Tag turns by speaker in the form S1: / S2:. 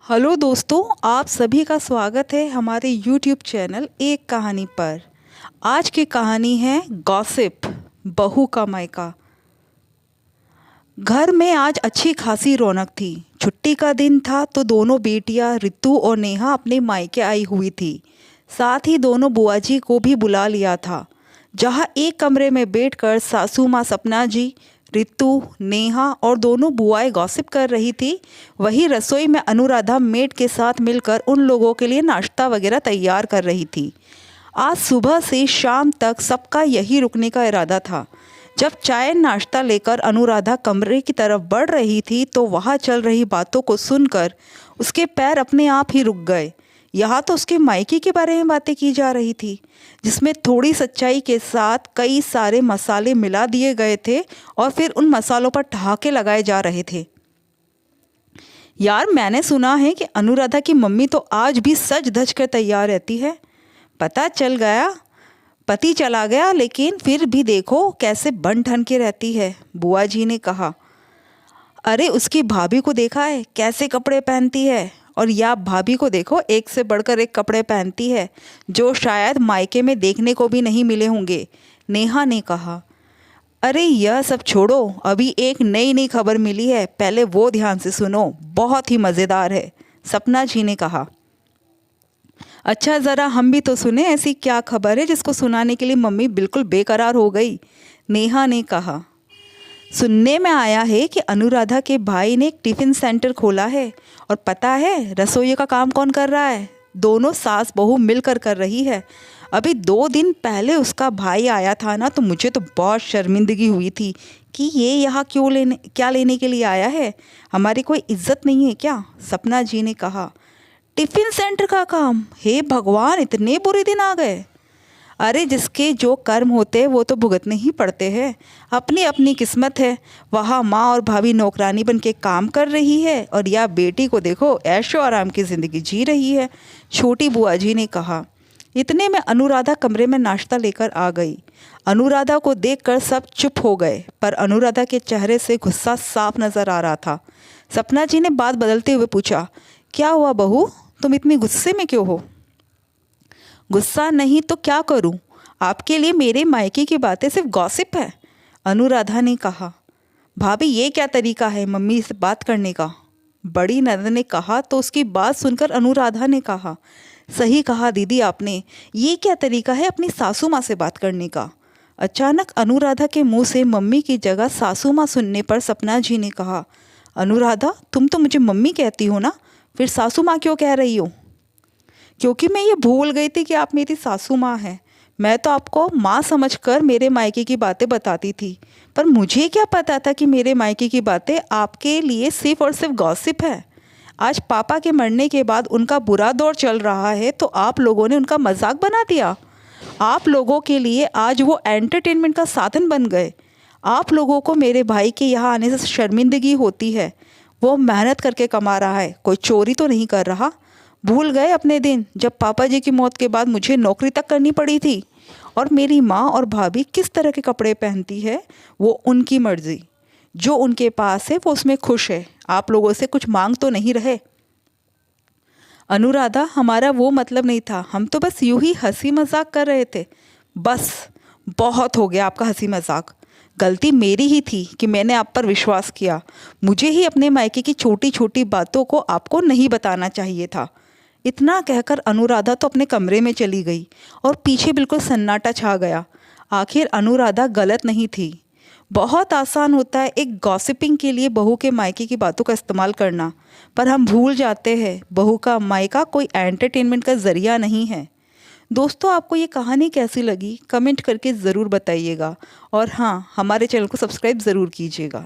S1: Hello दोस्तों, आप सभी का स्वागत है हमारे यूट्यूब चैनल एक कहानी पर। आज की कहानी है गॉसिप, बहू का मायका। घर में आज अच्छी खासी रौनक थी। छुट्टी का दिन था तो दोनों बेटियां रितु और नेहा अपने मायके आई हुई थी। साथ ही दोनों बुआ जी को भी बुला लिया था। जहां एक कमरे में बैठकर सासू माँ सपना जी, रितु, नेहा और दोनों बुआएं गॉसिप कर रही थी, वही रसोई में अनुराधा मेड के साथ मिलकर उन लोगों के लिए नाश्ता वगैरह तैयार कर रही थी। आज सुबह से शाम तक सबका यही रुकने का इरादा था। जब चाय नाश्ता लेकर अनुराधा कमरे की तरफ बढ़ रही थी तो वहाँ चल रही बातों को सुनकर उसके पैर अपने आप ही रुक गए। यहाँ तो उसके मायके के बारे में बातें की जा रही थी, जिसमें थोड़ी सच्चाई के साथ कई सारे मसाले मिला दिए गए थे और फिर उन मसालों पर ठहाके लगाए जा रहे थे। यार, मैंने सुना है कि अनुराधा की मम्मी तो आज भी सज धज कर तैयार रहती है। पता चल गया पति चला गया, लेकिन फिर भी देखो कैसे बन ठन के रहती है, बुआ जी ने कहा। अरे, उसकी भाभी को देखा है कैसे कपड़े पहनती है, और या भाभी को देखो, एक से बढ़कर एक कपड़े पहनती है जो शायद मायके में देखने को भी नहीं मिले होंगे, नेहा ने कहा। अरे यह सब छोड़ो, अभी एक नई नई खबर मिली है, पहले वो ध्यान से सुनो, बहुत ही मज़ेदार है, सपना जी ने कहा। अच्छा, ज़रा हम भी तो सुने, ऐसी क्या खबर है जिसको सुनाने के लिए मम्मी बिल्कुल बेकरार हो गई, नेहा ने कहा। सुनने में आया है कि अनुराधा के भाई ने एक टिफ़िन सेंटर खोला है, और पता है रसोई का काम कौन कर रहा है? दोनों सास बहू मिलकर कर रही है। अभी 2 दिन पहले उसका भाई आया था ना, तो मुझे तो बहुत शर्मिंदगी हुई थी कि ये यहाँ क्या लेने के लिए आया है, हमारी कोई इज्जत नहीं है क्या? सपना जी ने कहा। टिफ़िन सेंटर का काम? हे भगवान, इतने बुरे दिन आ गए। अरे, जिसके जो कर्म होते हैं वो तो भुगतने ही पड़ते हैं, अपनी अपनी किस्मत है। वहाँ माँ और भाभी नौकरानी बन के काम कर रही है, और या बेटी को देखो ऐशो आराम की ज़िंदगी जी रही है, छोटी बुआ जी ने कहा। इतने में अनुराधा कमरे में नाश्ता लेकर आ गई। अनुराधा को देखकर सब चुप हो गए, पर अनुराधा के चेहरे से गुस्सा साफ नज़र आ रहा था। सपना जी ने बात बदलते हुए पूछा, क्या हुआ बहू, तुम इतनी गुस्से में क्यों हो? गुस्सा नहीं तो क्या करूं? आपके लिए मेरे मायके की बातें सिर्फ गॉसिप है, अनुराधा ने कहा। भाभी, ये क्या तरीका है मम्मी से बात करने का? बड़ी ननद ने कहा तो उसकी बात सुनकर अनुराधा ने कहा, सही कहा दीदी आपने, ये क्या तरीका है अपनी सासू माँ से बात करने का? अचानक अनुराधा के मुंह से मम्मी की जगह सासू माँ सुनने पर सपना जी ने कहा, अनुराधा, तुम तो मुझे मम्मी कहती हो ना, फिर सासू माँ क्यों कह रही हो? क्योंकि मैं ये भूल गई थी कि आप मेरी सासू माँ हैं। मैं तो आपको माँ समझकर मेरे मायके की बातें बताती थी, पर मुझे क्या पता था कि मेरे मायके की बातें आपके लिए सिर्फ और सिर्फ गॉसिप है। आज पापा के मरने के बाद उनका बुरा दौर चल रहा है, तो आप लोगों ने उनका मजाक बना दिया। आप लोगों के लिए आज वो एंटरटेनमेंट का साधन बन गए। आप लोगों को मेरे भाई के यहाँ आने से शर्मिंदगी होती है। वो मेहनत करके कमा रहा है, कोई चोरी तो नहीं कर रहा। भूल गए अपने दिन जब पापा जी की मौत के बाद मुझे नौकरी तक करनी पड़ी थी, और मेरी माँ और भाभी किस तरह के कपड़े पहनती है वो उनकी मर्जी। जो उनके पास है वो उसमें खुश है। आप लोगों से कुछ मांग तो नहीं रहे। अनुराधा, हमारा वो मतलब नहीं था, हम तो बस यूं ही हंसी मजाक कर रहे थे। बस, बहुत हो गया आपका हंसी मजाक। गलती मेरी ही थी कि मैंने आप पर विश्वास किया। मुझे ही अपने मायके की छोटी छोटी बातों को आपको नहीं बताना चाहिए था। इतना कहकर अनुराधा तो अपने कमरे में चली गई और पीछे बिल्कुल सन्नाटा छा गया। आखिर अनुराधा गलत नहीं थी। बहुत आसान होता है एक गॉसिपिंग के लिए बहू के मायके की बातों का इस्तेमाल करना, पर हम भूल जाते हैं बहू का मायका कोई एंटरटेनमेंट का ज़रिया नहीं है। दोस्तों, आपको ये कहानी कैसी लगी कमेंट करके ज़रूर बताइएगा, और हाँ, हमारे चैनल को सब्सक्राइब ज़रूर कीजिएगा।